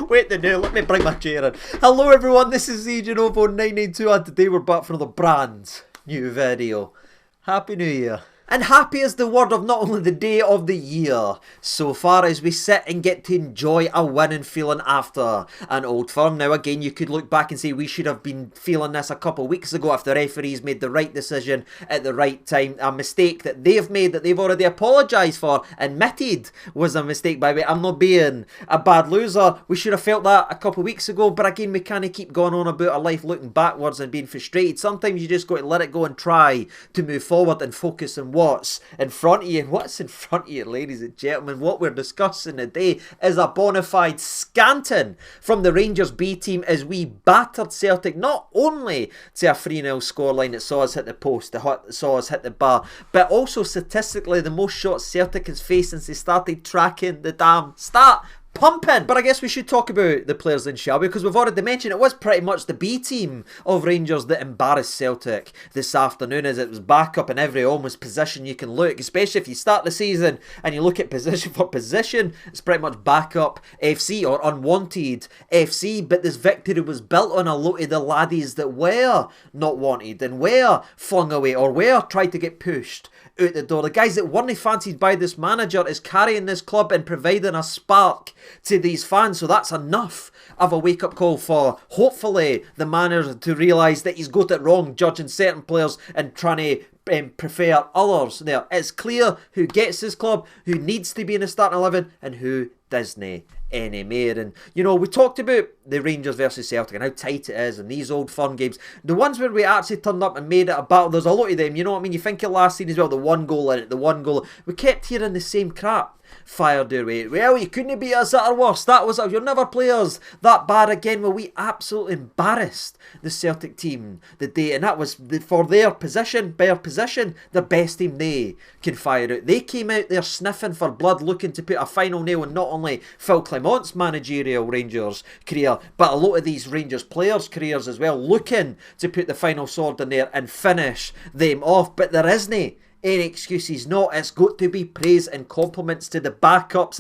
Wait the new, let me bring my chair in. Hello everyone, this is Agenovo992 and today we're back for another brand new video. Happy New Year. And happy is the word of not only the day of the year, so far as we sit and get to enjoy a winning feeling after an Old Firm. Now again, you could look back and say we should have been feeling this a couple of weeks ago if the referees made the right decision at the right time. A mistake that they've made, that they've already apologised for, admitted was a mistake by the way. I'm not being a bad loser. We should have felt that a couple of weeks ago, but again, we can't keep going on about our life looking backwards and being frustrated. Sometimes you just got to let it go and try to move forward and focus on what's in front of you. What's in front of you, ladies and gentlemen? What we're discussing today is a bona fide scanting from the Rangers B team as we battered Celtic not only to a 3-0 scoreline that saw us hit the post, that saw us hit the bar, but also statistically the most shots Celtic has faced since they started tracking the damn stat pumping. But I guess we should talk about the players then, shall we? Because we've already mentioned it was pretty much the B team of Rangers that embarrassed Celtic this afternoon, as it was back up in every almost position you can look, especially if you start the season and you look at position for position. It's pretty much backup FC or unwanted FC, but this victory was built on a lot of the laddies that were not wanted and were flung away or were tried to get pushed out the door. The guys that weren't fancied by this manager is carrying this club and providing a spark to these fans. So that's enough of a wake-up call for, hopefully, the manager to realise that he's got it wrong judging certain players and trying to prefer others there. It's clear who gets this club, who needs to be in the starting 11 and who doesn't anymore. And you know, we talked about the Rangers versus Celtic and how tight it is and these Old Firm games, the ones where we actually turned up and made it a battle. There's a lot of them, you know what I mean? You think of last season as well, the one goal in it, the one goal. We kept hearing the same crap fired their way. Well, you couldn't beat us at our worst. That was, you'll never play us that bad again. Well, we absolutely embarrassed the Celtic team the day, and that was for their position, the best team they can fire out. They came out there sniffing for blood, looking to put a final nail in not only Phil Clement's managerial Rangers career, but a lot of these Rangers players' careers as well, looking to put the final sword in there and finish them off. But there isn't any excuses. No, it's got to be praise and compliments to the backups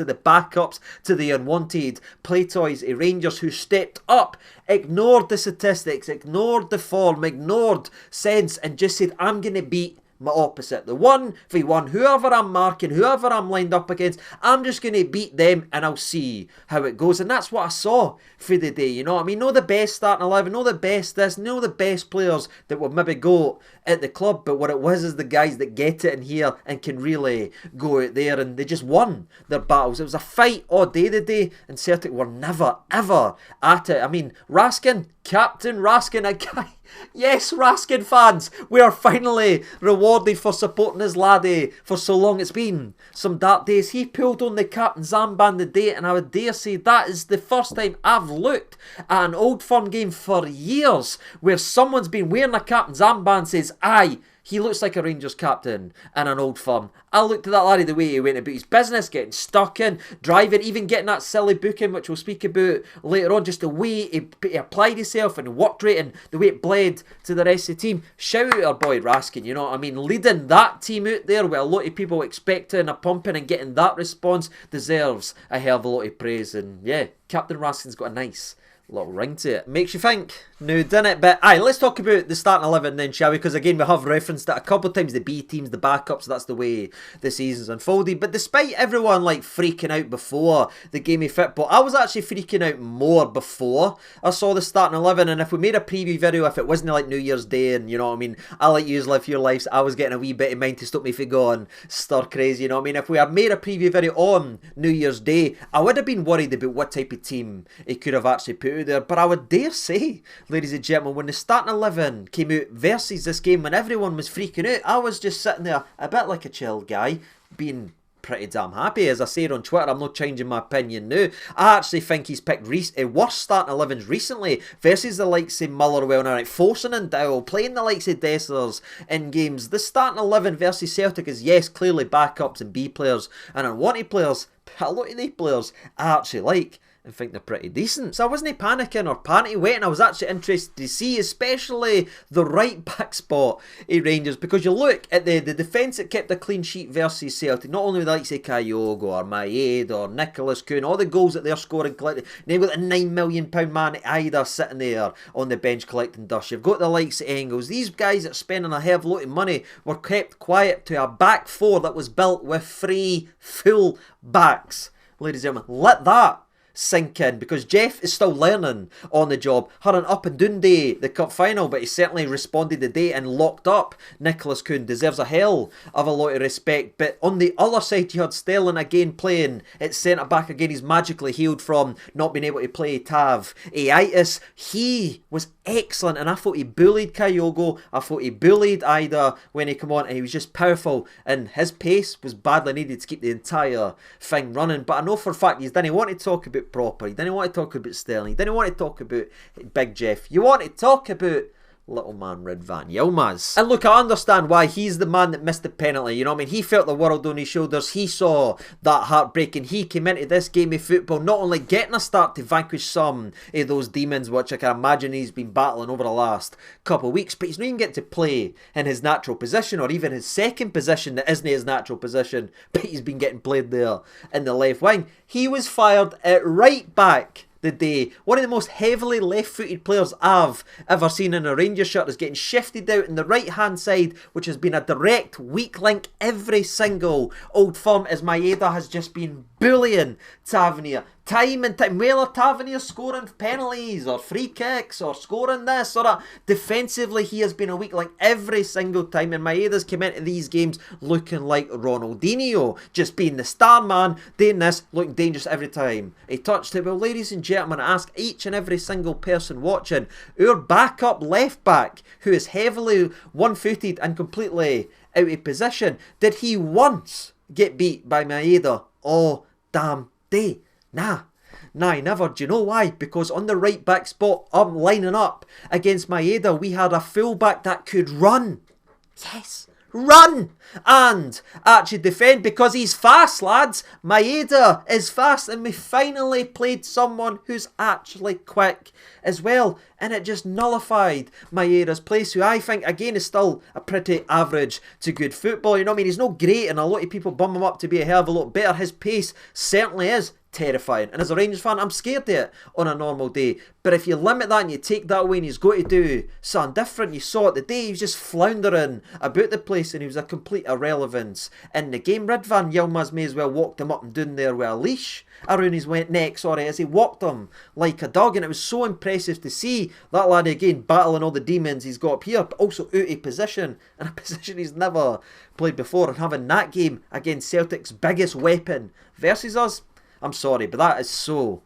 to the unwanted play toys of Rangers who stepped up, ignored the statistics, ignored the form, ignored sense, and just said, I'm going to beat my opposite, the 1v1, whoever I'm marking, whoever I'm lined up against, I'm just going to beat them and I'll see how it goes. And that's what I saw for the day, you know what I mean? No the best starting 11, no the best this, no the best players that would maybe go at the club, but what it was is the guys that get it in here and can really go out there, and they just won their battles. It was a fight all day today, and Celtic were never ever at it. I mean, Raskin, Captain Raskin, a guy. Yes, Raskin fans, we are finally rewarded for supporting this laddie for so long. It's been some dark days. He pulled on the captain's armband today, and I would dare say that is the first time I've looked at an Old Firm game for years where someone's been wearing a captain's armband and says, aye, he looks like a Rangers captain in an Old Firm. I looked at that laddie the way he went about his business, getting stuck in, driving, even getting that silly booking, which we'll speak about later on, just the way he applied himself and worked rate and the way it bled to the rest of the team. Shout out our boy Raskin, you know what I mean? Leading that team out there with a lot of people expecting a pumping and getting that response deserves a hell of a lot of praise. And yeah, Captain Raskin's got a nice little ring to it. Makes you think. No, didn't it? But aye, let's talk about the starting 11 then, shall we? Because again, we have referenced it a couple of times, the B teams, the backups, that's the way the season's unfolded. But despite everyone like freaking out before the game of football, I was actually freaking out more before I saw the starting 11. And if we made a preview video, if it wasn't like New Year's Day and you know what I mean, I let you live your lives, I was getting a wee bit of mine to stop me from going stir crazy, you know what I mean? If we had made a preview video on New Year's Day, I would have been worried about what type of team it could have actually put out there. But I would dare say, ladies and gentlemen, when the starting 11 came out versus this game, when everyone was freaking out, I was just sitting there a bit like a chilled guy, being pretty damn happy. As I said on Twitter, I'm not changing my opinion now. I actually think he's picked worse starting 11s recently versus the likes of Motherwell and right, forcing and Dowell, playing the likes of Dessers in games. The starting 11 versus Celtic is, yes, clearly backups and B players and unwanted players, but a lot of these players I actually like. and think they're pretty decent. So I wasn't panicking or panty waiting. I was actually interested to see, especially the right back spot in Rangers, because you look at the defence that kept a clean sheet versus Celtic, not only with the likes of Kyogo or Maeda or Nicholas Kuhn, all the goals that they're scoring collectively. They've got a £9 million man either sitting there on the bench collecting dust. You've got the likes of Engels. These guys that are spending a hell of a lot of money were kept quiet to a back four that was built with 3 full backs. Ladies and gentlemen, let that sink in, because Jeff is still learning on the job. Had an up and down day, the cup final, but he certainly responded today and locked up Nicholas Kuhn. Deserves a hell of a lot of respect. But on the other side, you had Sterling again playing at centre back again. He's magically healed from not being able to play Tav Aitis. He was excellent, and I thought he bullied Kyogo. I thought he bullied Ida when he came on, and he was just powerful, and his pace was badly needed to keep the entire thing running. But I know for a fact he didn't want to talk about proper. He didn't want to talk about Sterling. He didn't want to talk about Big Jeff. You want to talk about little man Ridvan Yilmaz. And look, I understand why. He's the man that missed the penalty. You know what I mean? He felt the world on his shoulders. He saw that heartbreak, and he came into this game of football not only getting a start to vanquish some of those demons, which I can imagine he's been battling over the last couple of weeks, but he's not even getting to play in his natural position, or even his second position that isn't his natural position, but he's been getting played there in the left wing. He was fired at right back the day. One of the most heavily left-footed players I've ever seen in a Rangers shirt is getting shifted out in the right-hand side, which has been a direct weak link every single Old Firm, as Maeda has just been bullying Tavernier. Time and time. Well, are Tavernier scoring penalties or free kicks or scoring this or that? Defensively, he has been a weak link every single time, and Maeda's come into these games looking like Ronaldinho, just being the star man, doing this, looking dangerous every time he touched it. Well, ladies and gentlemen, I ask each and every single person watching, our backup left back, who is heavily one-footed and completely out of position, did he once get beat by Maeda all damn day? Nah, never. Do you know why? Because on the right back spot, I'm lining up against Maeda, we had a fullback that could run. Yes, run! And actually defend, because he's fast, lads. Maeda is fast, and we finally played someone who's actually quick as well. And it just nullified Maeda's place, who I think, again, is still a pretty average to good football. You know what I mean? He's not great, and a lot of people bum him up to be a hell of a lot better. His pace certainly is terrifying, and as a Rangers fan, I'm scared of it on a normal day. But if you limit that and you take that away, and he's got to do something different, you saw it the day he was just floundering about the place, and he was a complete irrelevance in the game. Ridvan Yilmaz may as well walked him up and down there with a leash around his neck, as he walked him like a dog. And it was so impressive to see that lad again battling all the demons he's got up here, but also out of position, in a position he's never played before, and having that game against Celtic's biggest weapon versus us. I'm sorry, but that is so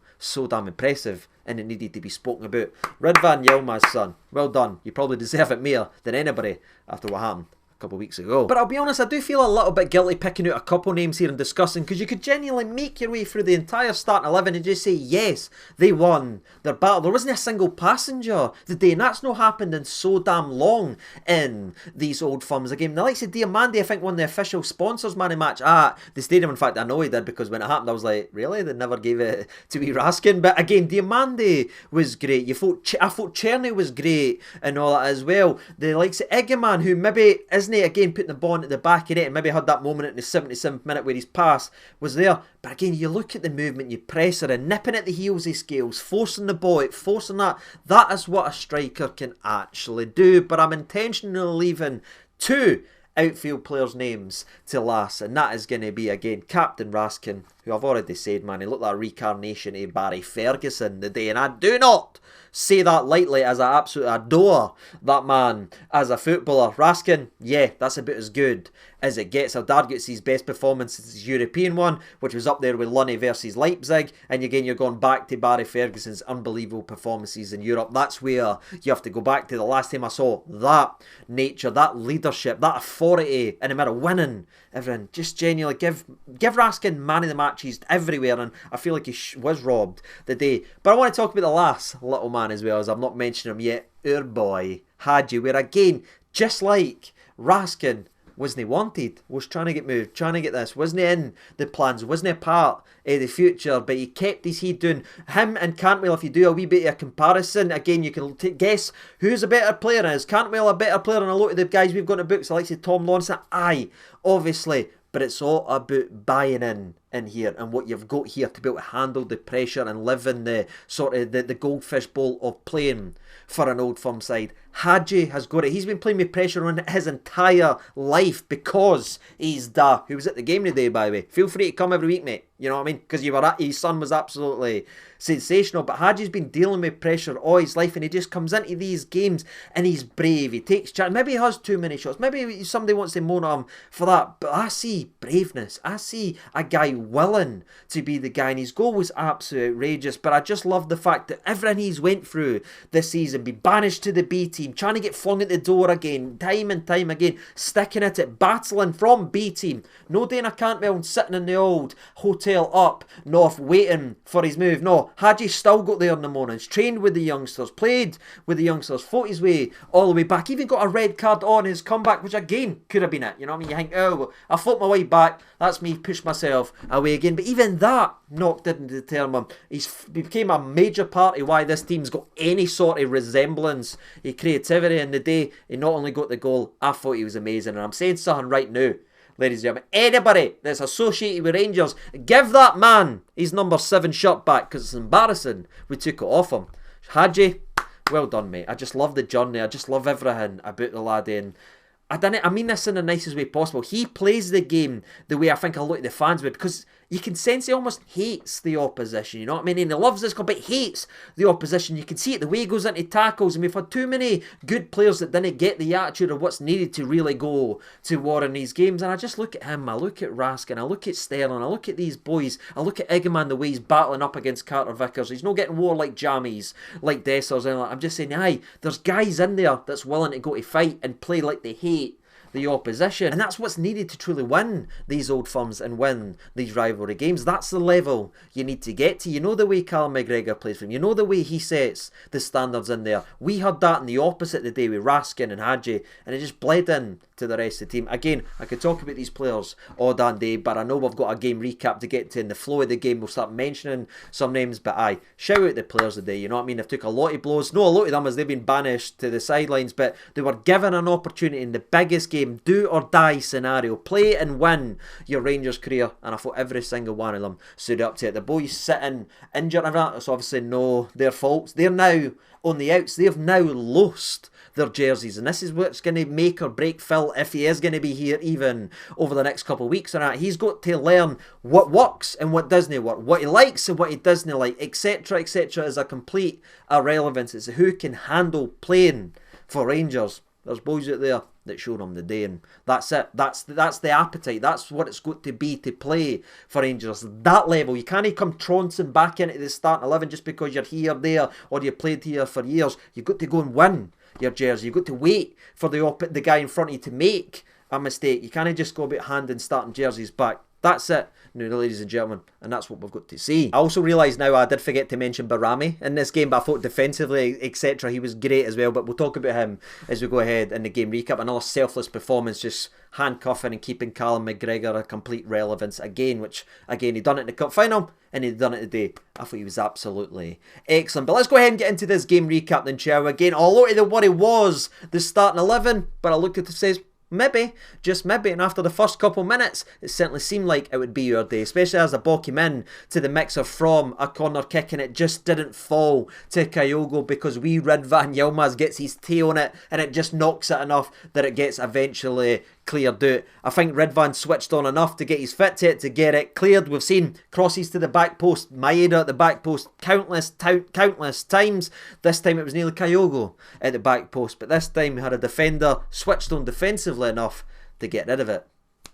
damn impressive, and it needed to be spoken about. Ridvan Yilmaz, son, well done. You probably deserve it more than anybody after what happened a couple of weeks ago. But I'll be honest, I do feel a little bit guilty picking out a couple names here and discussing, because you could genuinely make your way through the entire starting 11 and just say, yes, they won their battle. There wasn't a single passenger the day, and that's not happened in so damn long in these Old Firms again. The likes of Diamandi, I think, one of the official sponsors man of match at the stadium. In fact, I know he did, because when it happened, I was like, really? They never gave it to Raskin? But again, Diamandi was great. I thought Cherny was great and all that as well. The likes of Egeman, who maybe isn't again putting the ball at the back of it, and maybe had that moment in the 77th minute where his pass was there. But again, you look at the movement, you press her and nipping at the heels of Scales, forcing the ball, forcing that. That is what a striker can actually do. But I'm intentionally leaving 2 outfield players' names to last, and that is going to be, again, Captain Raskin, who I've already said, man, he looked like a reincarnation of Barry Ferguson the day, and I do not say that lightly, as I absolutely adore that man as a footballer. Raskin, yeah, that's about as good as it gets. I'd argue it's his best performance since his European one, which was up there with Lunny versus Leipzig, and again, you're going back to Barry Ferguson's unbelievable performances in Europe. That's where you have to go back to the last time I saw that nature, that leadership, that authority in the middle, winning everything. Just genuinely give Raskin man of the matches everywhere, and I feel like he was robbed the day. But I want to talk about the last little man as well, as I've not mentioned him yet, our boy Hagi, where again, just like Raskin, wasn't wanted, was trying to get moved, trying to get this, wasn't in the plans, wasn't a part of the future, but he kept his head doing. Him and Cantwell, if you do a wee bit of a comparison, again, you can guess who's a better player. Is Cantwell a better player than a lot of the guys we've got in the books, like say Tom Lawson? Aye, obviously, but it's all about buying in here and what you've got here to be able to handle the pressure and live in the sort of the goldfish bowl of playing for an Old Firm side. Hagi has got it. He's been playing with pressure on his entire life because he's who was at the game today, by the way. Feel free to come every week, mate. You know what I mean? Because his son was absolutely sensational. But Haji's been dealing with pressure all his life, and he just comes into these games and he's brave. He takes charge. Maybe he has too many shots. Maybe somebody wants to moan at him for that. But I see braveness. I see a guy willing to be the guy, and his goal was absolutely outrageous. But I just love the fact that everything he's went through this season, be banished to the B team, trying to get flung at the door again, time and time again, sticking at it, battling from B team. No Dana Cantwell sitting in the old hotel up north waiting for his move. No, Hagi still got there in the mornings, trained with the youngsters, played with the youngsters, fought his way all the way back, even got a red card on his comeback, which again could have been it. You know what I mean? You think, oh, well, I fought my way back, that's me, pushed myself away again. But even that didn't deter him. He became a major part of why this team's got any sort of resemblance of creativity. In the day, he not only got the goal, I thought he was amazing. And I'm saying something right now, ladies and gentlemen, anybody that's associated with Rangers, give that man his number 7 shirt back, because it's embarrassing we took it off him. Hagi, well done, mate. I just love the journey. I just love everything about the lad. And I mean this in the nicest way possible. He plays the game the way I think a lot of the fans would, because you can sense he almost hates the opposition, you know what I mean? And he loves this club, but hates the opposition. You can see it, the way he goes into tackles, and we've had too many good players that didn't get the attitude of what's needed to really go to war in these games. And I just look at him, I look at Raskin, I look at Sterling, I look at these boys, I look at Eggman, the way he's battling up against Carter Vickers. He's not getting war like jammies, like Dessers. I'm just saying, aye, there's guys in there that's willing to go to fight and play like they hate the opposition, and that's what's needed to truly win these Old Firms and win these rivalry games. That's the level you need to get to. You know the way Callum McGregor plays for him, you know the way he sets the standards in there. We had that in the opposite the day with Raskin and Hagi, and it just bled in to the rest of the team. Again, I could talk about these players all damn day, but I know we've got a game recap to get to. In the flow of the game, we'll start mentioning some names, but aye, shout out the players today, you know what I mean? They've took a lot of blows. No, a lot of them as they've been banished to the sidelines, but they were given an opportunity in the biggest game, do or die scenario, play and win your Rangers career, and I thought every single one of them stood up to it. The boys sitting injured and everything, it's obviously no their faults. They're now on the outs, they've now lost their jerseys, and this is what's going to make or break Phil if he is going to be here even over the next couple of weeks or that. He's got to learn what works and what doesn't work, what he likes and what he doesn't like, etc, etc, is a complete irrelevance. It's who can handle playing for Rangers. There's boys out there that showed him the day, and that's it. That's the appetite. That's what it's got to be to play for Rangers. That level. You can't come trouncing back into the starting 11 just because you're here, there, or you played here for years. You've got to go and win your jersey. You've got to wait for the guy in front of you to make a mistake. You can't just go about handing starting jerseys back. That's it, now, ladies and gentlemen, and that's what we've got to see. I also realise now I did forget to mention Barami in this game, but I thought defensively, etc, he was great as well, but we'll talk about him as we go ahead in the game recap. Another selfless performance, just handcuffing and keeping Callum McGregor a complete relevance again, which, again, he done it in the cup final, and he'd done it today. I thought he was absolutely excellent. But let's go ahead and get into this game recap then, shall we? Again, a lot of the worry was the starting 11, but I looked at it and says, maybe, just maybe, and after the first couple minutes, it certainly seemed like it would be your day, especially as the ball came in to the mixer from a corner kick, and it just didn't fall to Kyogo because wee Ridvan Yilmaz gets his tail on it, and it just knocks it enough that it gets eventually cleared out. I think Ridvan switched on enough to get his fit to it, to get it cleared. We've seen crosses to the back post, Maeda at the back post countless times. This time it was nearly Kyogo at the back post, but this time we had a defender switched on defensively enough to get rid of it.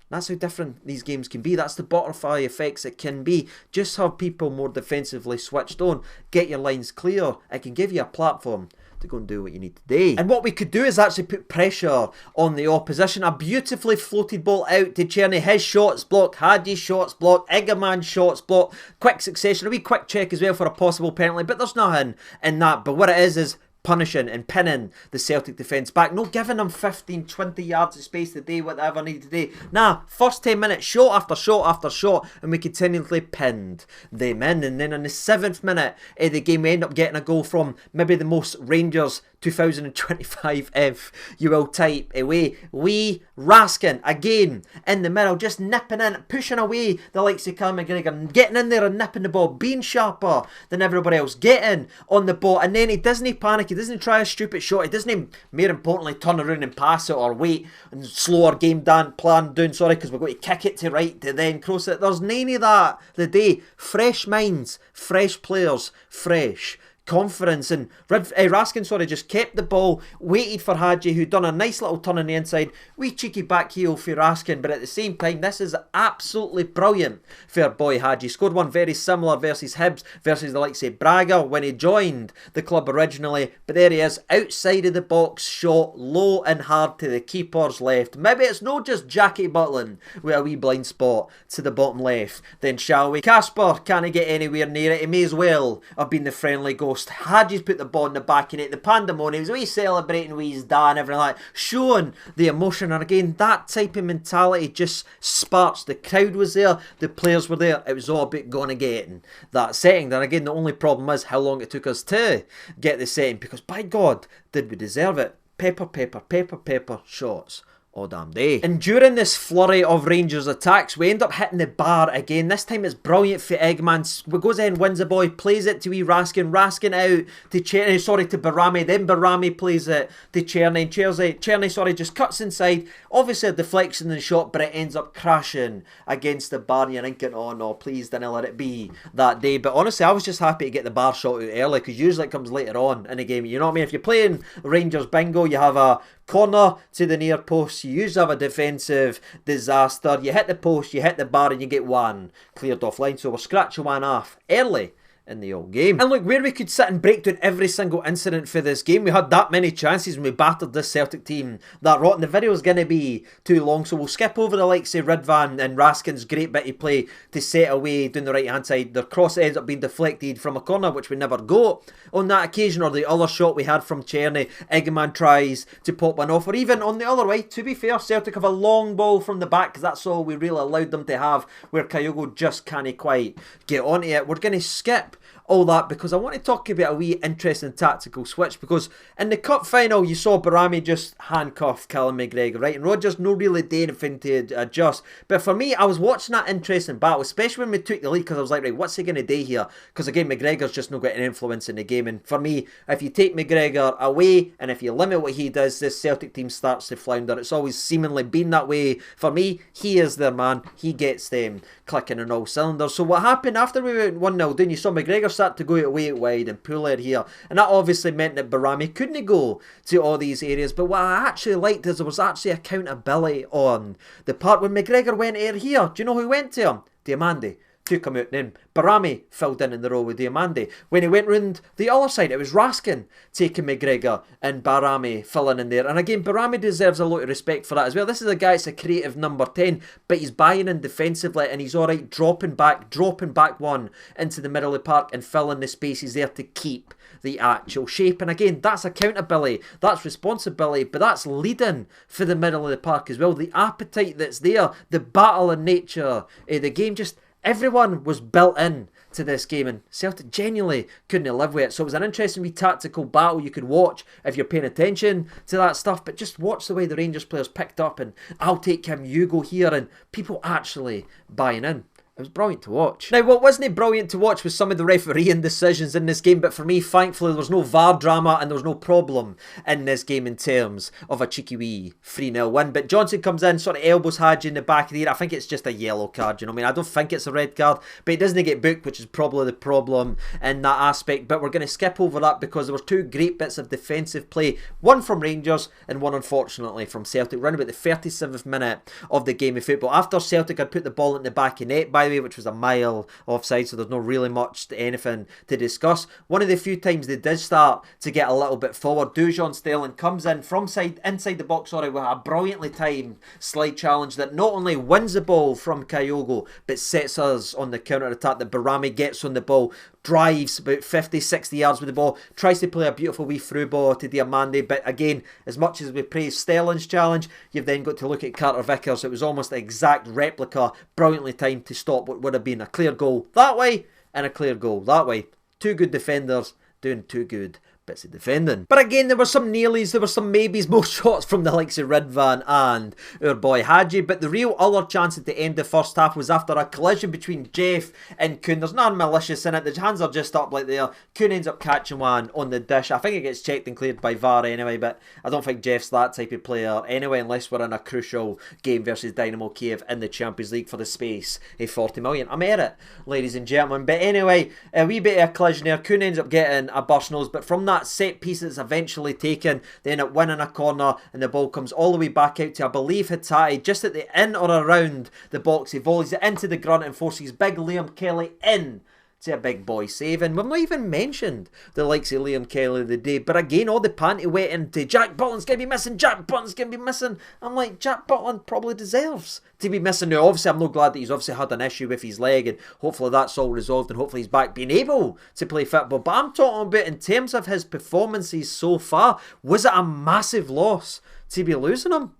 That's how different these games can be. That's the butterfly effects it can be. Just have people more defensively switched on, get your lines clear. It can give you a platform to go and do what you need today. And what we could do is actually put pressure on the opposition. A beautifully floated ball out to Cherny. His shots blocked, Hagi's shots blocked, Eggerman's shots blocked. Quick succession, a wee quick check as well for a possible penalty, but there's nothing in that. But what it is punishing and pinning the Celtic defence back. No giving them 15, 20 yards of space to do whatever needed to do. Nah, first 10 minutes, shot after shot after shot, and we continually pinned them in. And then in the 7th minute of the game, we end up getting a goal from maybe the most Rangers 2025 if you will type away. We Raskin again in the middle, just nipping in, pushing away the likes of Callum McGregor, getting in there and nipping the ball, being sharper than everybody else, getting on the ball, and then he doesn't panic, he doesn't try a stupid shot, he doesn't, more importantly, turn around and pass it or wait and slow our game down, because we're going to kick it to right to then cross it. There's none of that the day. Fresh minds, fresh players, fresh confidence, and Raskin just kept the ball, waited for Hagi, who done a nice little turn on the inside, wee cheeky back heel for Raskin, but at the same time this is absolutely brilliant for our boy Hagi. Scored one very similar versus Hibs, versus the likes of Braga when he joined the club originally, but there he is, outside of the box, shot low and hard to the keeper's left. Maybe it's not just Jackie Butland with a wee blind spot to the bottom left, then shall we? Casper can't get anywhere near it, he may as well have been the friendly ghost. Hagi's put the ball in the back of it, the pandemonium, he was celebrating with his dad and everything like that, showing the emotion. And again, that type of mentality just sparks. The crowd was there, the players were there, it was all about going and getting that setting. Then again, the only problem is how long it took us to get the setting, because by God, did we deserve it. Pepper, pepper, pepper, pepper shots all damn day. And during this flurry of Rangers attacks, we end up hitting the bar again. This time it's brilliant for Eggman. We goes in, wins the ball, plays it to wee Raskin. Raskin out to to Barami. Then Barami plays it to Cherny. Cherny just cuts inside. Obviously a deflection in the shot, but it ends up crashing against the bar. And you're thinking, oh no, please don't let it be that day. But honestly, I was just happy to get the bar shot out early, because usually it comes later on in the game. You know what I mean? If you're playing Rangers bingo, you have a corner to the near post, you usually have a defensive disaster, you hit the post, you hit the bar, and you get one cleared offline. So we're scratching one off early in the old game. And look, where we could sit and break down every single incident for this game, we had that many chances when we battered this Celtic team that rotten. The video is going to be too long, so we'll skip over the likes of Ridvan and Raskin's great bit of play to set away down the right hand side. Their cross ends up being deflected from a corner, which we never got on that occasion, or the other shot we had from Cherny, Eggman tries to pop one off, or even on the other way, to be fair, Celtic have a long ball from the back, because that's all we really allowed them to have, where Kyogo just can't quite get onto it. We're going to skip all that because I want to talk about a wee interesting tactical switch, because in the cup final you saw Barami just handcuff Callum McGregor, right, and Rodgers no really doing anything to adjust. But for me, I was watching that interesting battle, especially when we took the lead, because I was like, right, what's he going to do here? Because again, McGregor's just not got an influence in the game, and for me, if you take McGregor away and if you limit what he does, this Celtic team starts to flounder. It's always seemingly been that way for me. He is their man, he gets them clicking on all cylinders. So what happened after we went 1-0 down, you saw McGregor start to go away wide and pull it here, and that obviously meant that Barami couldn't go to all these areas. But what I actually liked is there was actually accountability on the part when McGregor went here. Do you know who went to him? Diamande took him out, and then Barami filled in the role with Diamande. When he went round the other side, it was Raskin taking McGregor and Barami filling in there. And again, Barami deserves a lot of respect for that as well. This is a guy that's a creative number 10, but he's buying in defensively, and he's alright dropping back one into the middle of the park and filling the spaces there to keep the actual shape. And again, that's accountability, that's responsibility, but that's leading for the middle of the park as well. The appetite that's there, the battle and nature of the game, just everyone was built in to this game, and Celtic genuinely couldn't live with it. So it was an interesting wee tactical battle you could watch if you're paying attention to that stuff, but just watch the way the Rangers players picked up, and I'll take him, you go here, and people actually buying in. It was brilliant to watch. Now, what wasn't brilliant to watch was some of the refereeing decisions in this game, but for me, thankfully, there was no VAR drama and there was no problem in this game in terms of a cheeky wee 3-0 win. But Johnson comes in, sort of elbows Hagi in the back of the ear. I think it's just a yellow card, you know what I mean? I don't think it's a red card, but it doesn't get booked, which is probably the problem in that aspect. But we're going to skip over that because there were two great bits of defensive play, one from Rangers and one, unfortunately, from Celtic. Around about the 37th minute of the game of football, after Celtic had put the ball in the back of net, by the way, which was a mile offside, so there's not really much anything to discuss. One of the few times they did start to get a little bit forward, Dujon Sterling comes in from inside the box, with a brilliantly timed slide challenge that not only wins the ball from Kyogo, but sets us on the counter attack. That Barami gets on the ball, drives about 50, 60 yards with the ball, tries to play a beautiful wee through ball to Diamande, but again, as much as we praise Sterling's challenge, you've then got to look at Carter Vickers. It was almost the exact replica, brilliantly timed to stop what would have been a clear goal that way and a clear goal that way. Two good defenders doing two good bits of defending. But again, there were some nearlies, there were some maybes, more shots from the likes of Ridvan and our boy Hagi, but the real other chance at the end of the first half was after a collision between Jeff and Couldnt. There's nothing malicious in it, the hands are just up like there. Couldnt ends up catching one on the dish. I think it gets checked and cleared by VAR anyway, but I don't think Jeff's that type of player anyway, unless we're in a crucial game versus Dynamo Kiev in the Champions League for the space of 40 million. I'm at it, ladies and gentlemen. But anyway, a wee bit of a collision there. Couldnt ends up getting a burst nose, but from that set piece that's eventually taken, they end up winning a corner and the ball comes all the way back out to, I believe, Hattati, just at the in or around the box. He volleys it into the grunt and forces big Liam Kelly in to a big boy save. And we've not even mentioned the likes of Liam Kelly the day, but again, all the panty wet into Jack Butland's going to be missing, Jack Butland's going to be missing. I'm like, Jack Butland probably deserves to be missing now. Obviously, I'm not glad that he's obviously had an issue with his leg, and hopefully that's all resolved and hopefully he's back being able to play football. But I'm talking about in terms of his performances so far, was it a massive loss to be losing him?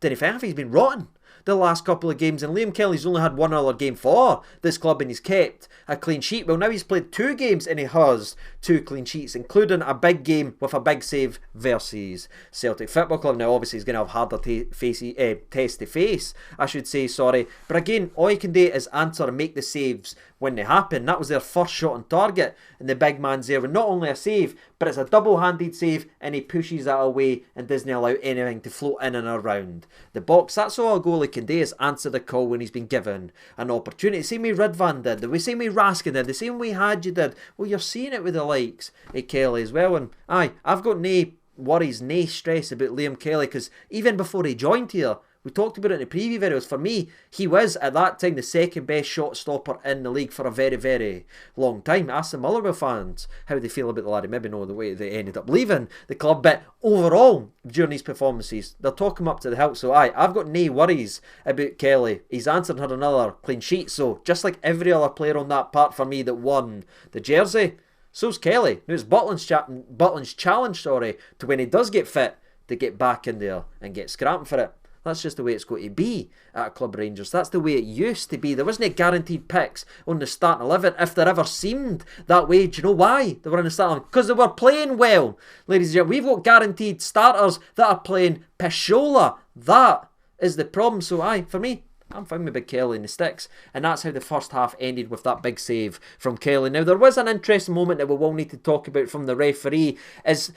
Didn't think he's been rotten the last couple of games, and Liam Kelly's only had one other game for this club and he's kept a clean sheet. Well, now he's played 2 games and he has 2 clean sheets, including a big game with a big save versus Celtic Football Club. Now obviously he's going to have harder test to face, I should say, sorry, but again, all you can do is answer and make the saves when they happen. That was their first shot on target, and the big man's there with not only a save, but it's a double-handed save, and he pushes that away and doesn't allow anything to float in and around the box. That's all a goalie can do, is answer the call when he's been given an opportunity. The same way Ridvan did, the same way Raskin did, the same way Hagi did. Well, you're seeing it with the likes of Kelly as well, and I've got no worries, no stress about Liam Kelly, because even before he joined here, we talked about it in the preview videos, for me, he was at that time the second best shot stopper in the league for a very, very long time. Ask the Motherwell fans how they feel about the laddie. Maybe know the way they ended up leaving the club, but overall, during these performances, they're talking him up to the hilt. So I've got no worries about Kelly. He's answered and had another clean sheet, so just like every other player on that part for me that won the jersey, so's Kelly. Now it's Butland's challenge, to when he does get fit, to get back in there and get scrapping for it. That's just the way it's going to be at Club Rangers. That's the way it used to be. There wasn't guaranteed picks on the starting 11, if there ever seemed that way. Do you know why they were in the starting 11? Because they were playing well. Ladies and gentlemen, we've got guaranteed starters that are playing Pishola. That is the problem. So for me, I'm fine with Big Kelly in the sticks. And that's how the first half ended, with that big save from Kelly. Now, there was an interesting moment that we will need to talk about from the referee. It's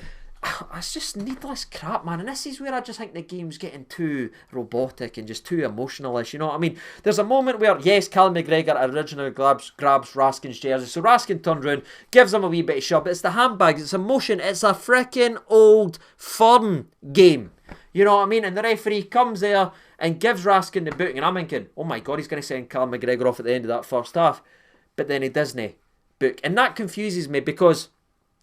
just needless crap, man, and this is where I just think the game's getting too robotic and just too emotionalish, you know what I mean? There's a moment where, yes, Callum McGregor originally grabs Raskin's jersey, so Raskin turns around, gives him a wee bit of shove, but it's the handbags, it's emotion, it's a freaking old fun game, you know what I mean? And the referee comes there and gives Raskin the booking, and I'm thinking, oh my god, he's going to send Callum McGregor off at the end of that first half, but then he doesn't book, and that confuses me, because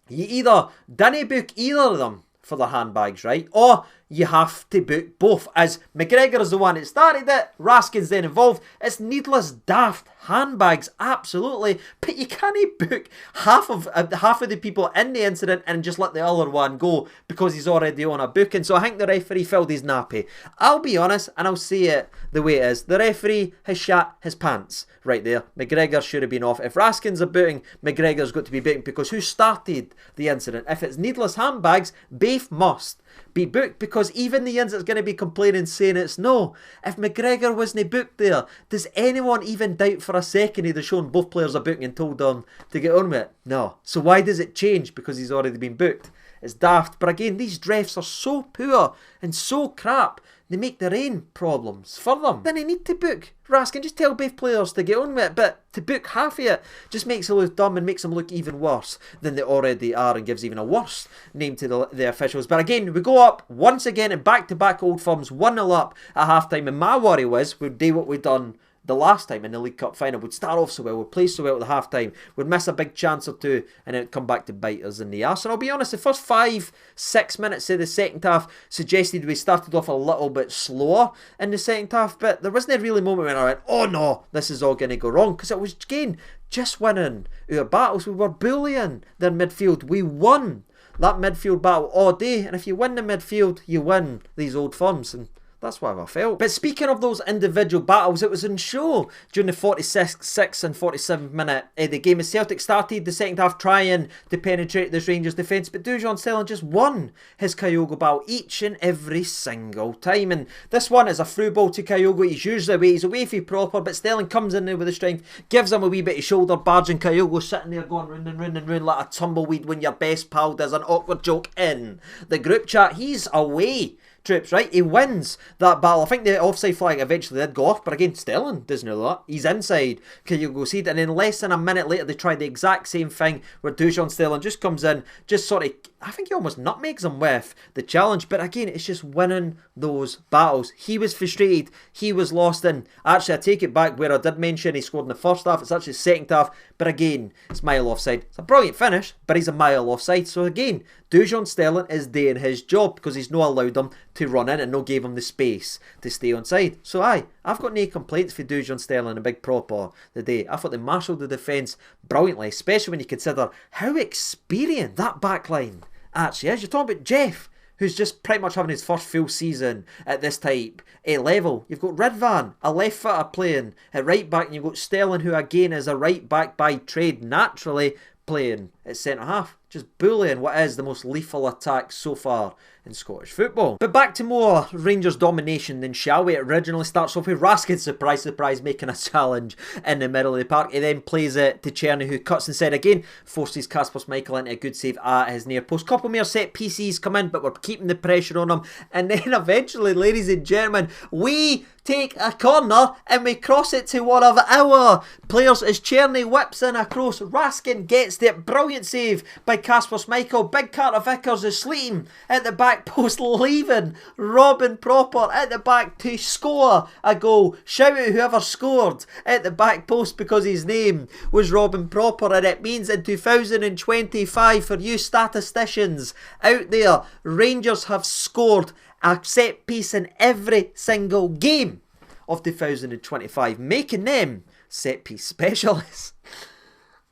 you either didn't book either of them for the handbags, right? Or you have to book both. As McGregor is the one that started it, Raskin's then involved. It's needless, daft handbags, absolutely. But you can't book half of the people in the incident and just let the other one go because he's already on a booking. So I think the referee filled his nappy. I'll be honest, and I'll say it the way it is. The referee has shat his pants right there. McGregor should have been off. If Raskin's a booting, McGregor's got to be booting, because who started the incident? If it's needless handbags, both must be booked, because even the ins that's going to be complaining, saying it's no. If McGregor wasn't booked there, does anyone even doubt for a second he'd have shown both players a booking and told them to get on with it? No. So why does it change? Because he's already been booked. It's daft. But again, these refs are so poor and so crap, they make their own problems for them. Then they need to book Raskin. Just tell both players to get on with it, but to book half of it just makes it look dumb and makes them look even worse than they already are, and gives even a worse name to the officials. But again, we go up once again in back-to-back Old Firms, 1-0 up at half-time, and my worry was we'd do what we've done the last time in the League Cup final. We'd start off so well, we'd play so well at the half-time, we'd miss a big chance or two, and it'd come back to bite us in the arse. And I'll be honest, the first 5-6 minutes of the second half suggested we started off a little bit slower in the second half, but there wasn't a really moment when I went, oh no, this is all going to go wrong, because it was, again, just winning our battles. We were bullying their midfield. We won that midfield battle all day, and if you win the midfield, you win these old firms, and that's what I felt. But speaking of those individual battles, it was in show during the 46th and 47th minute of the game. As Celtic started the second half trying to penetrate this Rangers defence, but Dujon Stelling just won his Kyogo battle each and every single time. And this one is a through ball to Kyogo. He's usually away, he's away for proper, but Stelling comes in there with the strength, gives him a wee bit of shoulder barge, and Kyogo sitting there going round and round and round like a tumbleweed when your best pal does an awkward joke in the group chat. He's away, troops, right? He wins that battle. I think the offside flag eventually did go off, but again, Stelling doesn't know that. He's inside Kyogo seed, and then less than a minute later, they tried the exact same thing where Dujon Stelling just comes in, just sort of, I think he almost nutmegs him with the challenge, but again, it's just winning those battles. He was frustrated, he was lost in. Actually, I take it back where I did mention he scored in the first half, it's actually the second half, but again, it's mile offside. It's a brilliant finish, but he's a mile offside, so again, Dujon Stelling is doing his job because he's not allowed him to run in and no gave him the space to stay on side. So I've got no complaints for Dujon Stelling, a big proper today. I thought they marshalled the defence brilliantly, especially when you consider how experienced that backline actually is. You're talking about Jeff, who's just pretty much having his first full season at this type A level. You've got Ridvan, a left footer playing at right back, and you've got Stelling, who again is a right back by trade, naturally playing at centre half. Just bullying what is the most lethal attack so far in Scottish football. But back to more Rangers domination then, shall we? It originally starts off with Raskin, surprise, surprise, making a challenge in the middle of the park. He then plays it to Czerny, who cuts inside again, forces Kasper Schmeichel into a good save at his near post. Couple more set pieces come in, but we're keeping the pressure on him. And then eventually, ladies and gentlemen, we take a corner and we cross it to one of our players as Czerny whips in a cross. Raskin gets it. Brilliant save by Kasper Schmeichel. Big Carter Vickers is sleeping at the back post, leaving Robin Proper at the back to score a goal. Shout out whoever scored at the back post, because his name was Robin Proper, and it means in 2025, for you statisticians out there, Rangers have scored a set piece in every single game of 2025, making them set piece specialists.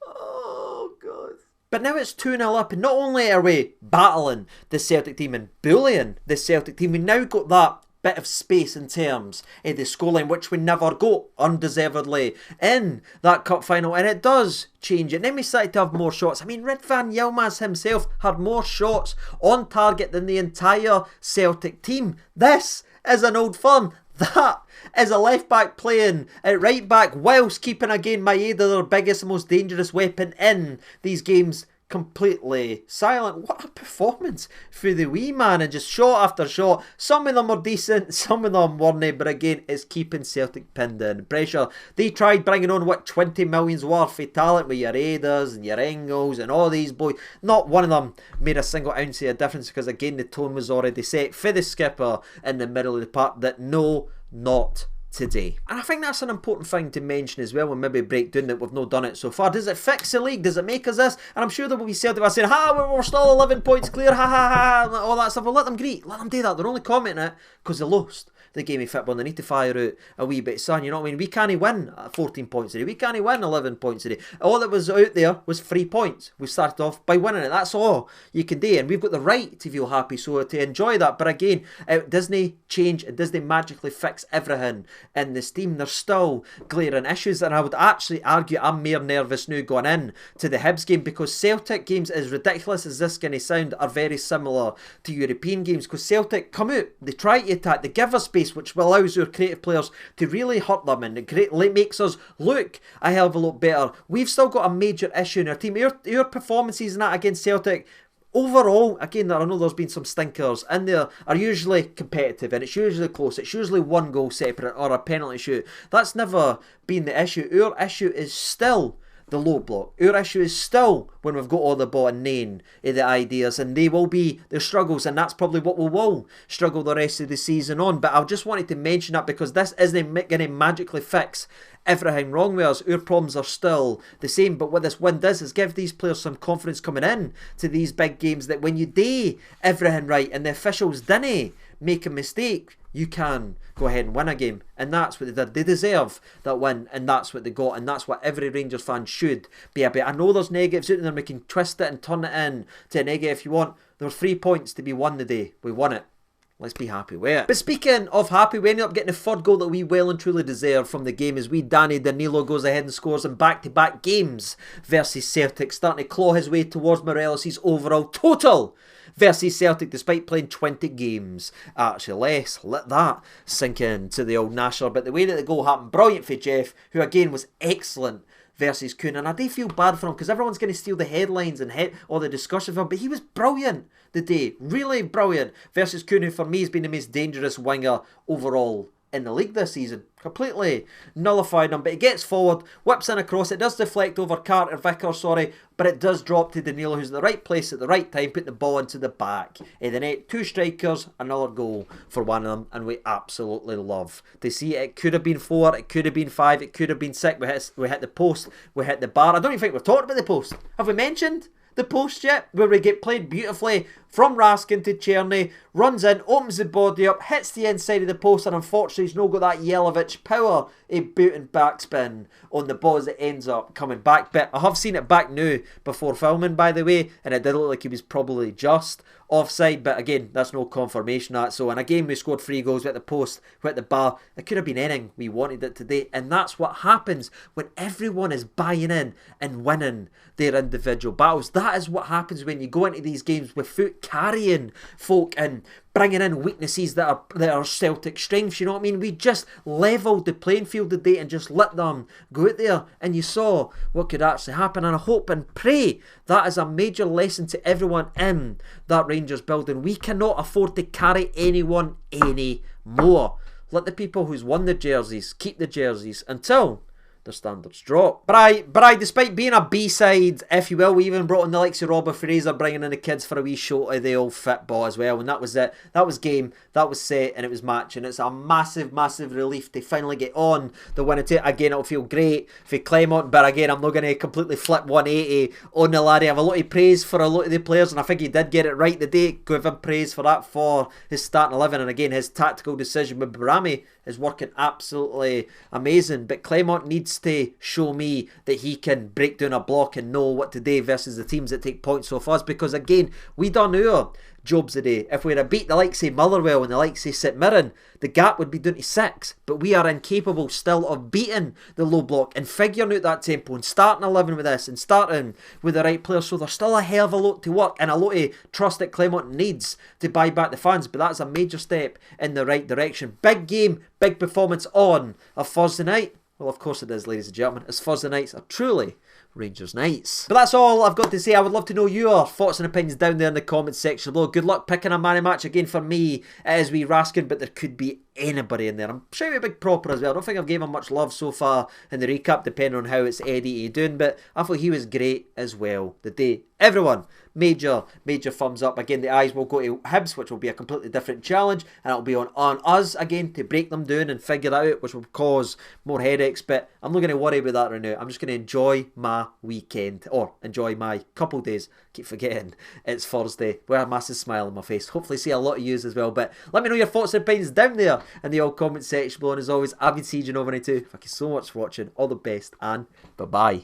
Oh God. But now it's 2-0 up, and not only are we battling the Celtic team and bullying the Celtic team, we now got that bit of space in terms of the scoreline, which we never got undeservedly in that cup final, and it does change it. And then we started to have more shots. I mean, Ridvan Yilmaz himself had more shots on target than the entire Celtic team. This is an old firm. That is a left back playing at right back, whilst keeping again Maeda, their biggest and most dangerous weapon in these games, completely silent. What a performance for the wee man, and just shot after shot. Some of them are decent, some of them weren't, but again, it's keeping Celtic pinned in pressure. They tried bringing on, what, 20 million's worth of talent with your Raiders and your Engels and all these boys. Not one of them made a single ounce of a difference, because again, the tone was already set for the skipper in the middle of the park that no, not today. And I think that's an important thing to mention as well, when maybe break down that we've not done it so far. Does it fix the league? Does it make us this? And I'm sure there will be Celtic saying, we're still 11 points clear, all that stuff. Well, let them greet, let them do that. They're only commenting it because they lost the game of football. They need to fire out a wee bit, son. You know what I mean? We can't win 14 points a day. We can't win 11 points a day. All that was out there was 3 points. We started off by winning it. That's all you can do, and we've got the right to feel happy, so to enjoy that. But again, it doesn't change, it doesn't magically fix everything in this team. There's still glaring issues, and I would actually argue I'm more nervous now going in to the Hibs game, because Celtic games, as ridiculous as this going to sound, are very similar to European games, because Celtic come out, they try to attack, they give us space, which allows our creative players to really hurt them, and it makes us look a hell of a lot better. We've still got a major issue in our team. Our performances in that against Celtic, overall, again, I know there's been some stinkers in there, are usually competitive, and it's usually close. It's usually one goal separate or a penalty shoot. That's never been the issue. Our issue is still the low block. Our issue is still when we've got all the ball and none of the ideas, and they will be their struggles, and that's probably what we will struggle the rest of the season on. But I just wanted to mention that because this isn't going to magically fix everything wrong with us. Our problems are still the same, but what this win does is give these players some confidence coming in to these big games, that when you do everything right and the officials didn't make a mistake, you can go ahead and win a game. And that's what they did. They deserve that win, and that's what they got, and that's what every Rangers fan should be about. I know there's negatives out there, we can twist it and turn it in to a negative if you want. There were 3 points to be won today. We won it. Let's be happy with it. But speaking of happy, we ended up getting the third goal that we well and truly deserved from the game, as danilo goes ahead and scores in back-to-back games versus Celtic, starting to claw his way towards Morelos' overall total versus Celtic, despite playing 20 games. Actually less. Let that sink into the old Nasher. But the way that the goal happened, brilliant for Jeff, who again was excellent versus Couldnt. And I do feel bad for him because everyone's going to steal the headlines and all the discussion of him, but he was brilliant today, really brilliant versus Couldnt, who for me has been the most dangerous winger overall in the league this season. Completely nullified him, but he gets forward, whips in across, it does deflect over Vickers, but it does drop to Danilo, who's in the right place at the right time, put the ball into the back of the net. 2 strikers, another goal for one of them, and we absolutely love to see it. It could have been 4, it could have been 5, it could have been 6. We hit the post, we hit the bar. I don't even think we've talked about the post. Have we mentioned the post yet? Where we get played beautifully from Raskin to Czerny, runs in, opens the body up, hits the inside of the post, and unfortunately he's not got that Yelovich power, a boot and backspin on the ball as it ends up coming back. But I have seen it back now before filming, by the way, and it did look like he was probably just offside, but again, that's no confirmation of that. So in a game we scored 3 goals, we hit the post, we hit the bar, it could have been anything we wanted it today, and that's what happens when everyone is buying in and winning their individual battles. That is what happens when you go into these games with foot carrying folk and bringing in weaknesses that are Celtic strengths, you know what I mean? We just levelled the playing field today and just let them go out there, and you saw what could actually happen. And I hope and pray that is a major lesson to everyone in that Rangers building. We cannot afford to carry anyone anymore. Let the people who's won the jerseys keep the jerseys until the standards drop. But I, despite being a B-side, if you will, we even brought in the likes of Robert Fraser, bringing in the kids for a wee show of the old football as well, and that was it. That was game, that was set, and it was match, and it's a massive, massive relief to finally get on the winning team. Again, it'll feel great for Clement, but again, I'm not going to completely flip 180 on the laddie. I have a lot of praise for a lot of the players, and I think he did get it right today. Give him praise for that, for his starting 11, and again, his tactical decision with Barami is working absolutely amazing. But Clement needs to show me that he can break down a block and know what to do versus the teams that take points off us, because again, we done our jobs today. If we had beat the likes of Motherwell and the likes of St Mirren, the gap would be down to 6, but we are incapable still of beating the low block and figuring out that tempo and starting 11 with this and starting with the right players. So there's still a hell of a lot to work and a lot of trust that Clement needs to buy back the fans, but that's a major step in the right direction. Big game, big performance on a Thursday night. Well, of course it is, ladies and gentlemen, as Thursday nights are truly Rangers nights. But that's all I've got to say. I would love to know your thoughts and opinions down there in the comments section below. Good luck picking a man of match. Again, for me, it is wee Raskin, but there could be anybody in there. I'm sure he'll be a big proper as well. I don't think I've given him much love so far in the recap, depending on how it's Eddie doing, but I thought he was great as well the day. Everyone, major thumbs up. Again, the eyes will go to Hibs, which will be a completely different challenge, and it'll be on us again to break them down and figure that out, which will cause more headaches, but I'm not going to worry about that right now. I'm just going to enjoy my weekend, or enjoy my couple days. Keep forgetting it's Thursday with a massive smile on my face. Hopefully see a lot of yous as well, but let me know your thoughts and opinions down there in the old comment section below, and as always, I've been CJ92. Thank you so much for watching, all the best, and bye bye.